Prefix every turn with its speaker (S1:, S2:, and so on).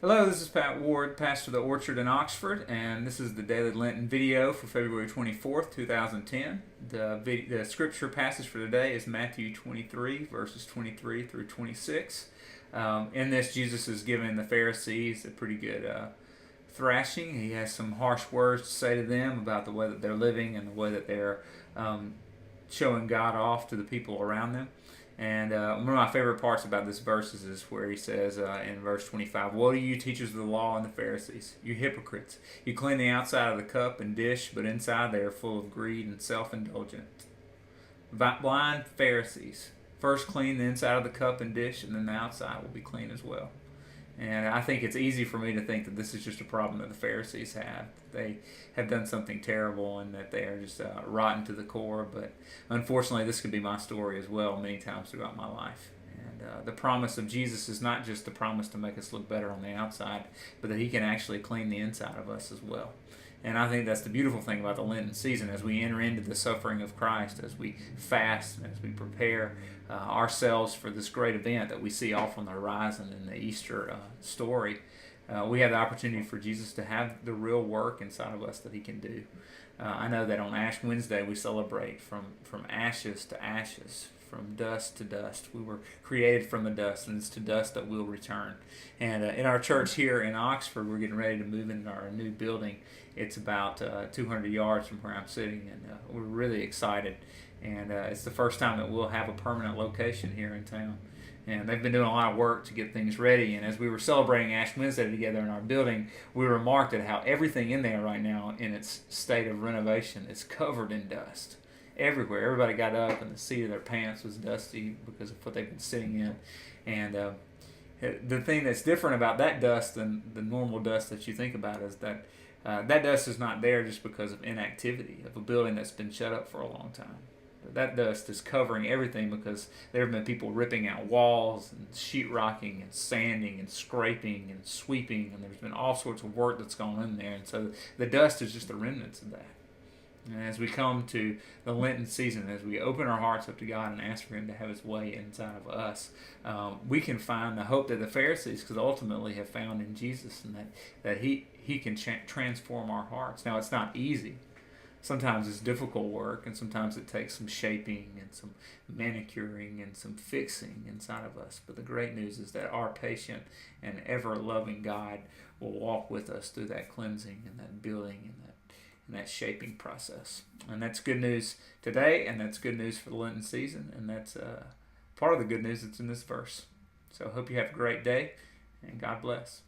S1: Hello, this is Pat Ward, pastor of the Orchard in Oxford, and this is the Daily Lenten video for February 24th, 2010. The scripture passage for today is Matthew 23, verses 23 through 26. In this, Jesus is giving the Pharisees a pretty good thrashing. He has some harsh words to say to them about the way that they're living and the way that they're showing God off to the people around them. And one of my favorite parts about this verse is where he says in verse 25, "Woe to you, teachers of the law and the Pharisees, you hypocrites! You clean the outside of the cup and dish, but inside they are full of greed and self-indulgence." Blind Pharisees. First clean the inside of the cup and dish, and then the outside will be clean as well. And I think it's easy for me to think that this is just a problem that the Pharisees have. They have done something terrible and that they are just rotten to the core. But unfortunately, this could be my story as well many times throughout my life. And the promise of Jesus is not just the promise to make us look better on the outside, but that he can actually clean the inside of us as well. And I think that's the beautiful thing about the Lenten season as we enter into the suffering of Christ, as we fast, and as we prepare ourselves for this great event that we see off on the horizon in the Easter story. We have the opportunity for Jesus to have the real work inside of us that he can do. I know that on Ash Wednesday we celebrate from ashes to ashes, from dust to dust. We were created from the dust, and it's to dust that we'll return. And in our church here in Oxford, we're getting ready to move into our new building. It's about 200 yards from where I'm sitting, and we're really excited. And it's the first time that we'll have a permanent location here in town. And they've been doing a lot of work to get things ready. And as we were celebrating Ash Wednesday together in our building, we remarked at how everything in there right now, in its state of renovation, is covered in dust. Everywhere. Everybody got up, and the seat of their pants was dusty because of what they've been sitting in. And the thing that's different about that dust than the normal dust that you think about is that that dust is not there just because of inactivity of a building that's been shut up for a long time. That dust is covering everything because there have been people ripping out walls and sheetrocking and sanding and scraping and sweeping, and there's been all sorts of work that's gone in there. And so the dust is just the remnants of that. And as we come to the Lenten season, as we open our hearts up to God and ask for him to have his way inside of us, we can find the hope that the Pharisees could ultimately have found in Jesus, and that he can transform our hearts. Now, it's not easy. Sometimes it's difficult work, and sometimes it takes some shaping and some manicuring and some fixing inside of us. But the great news is that our patient and ever-loving God will walk with us through that cleansing and that building and that shaping process. And that's good news today, and that's good news for the Lenten season, and that's part of the good news that's in this verse. So I hope you have a great day, and God bless.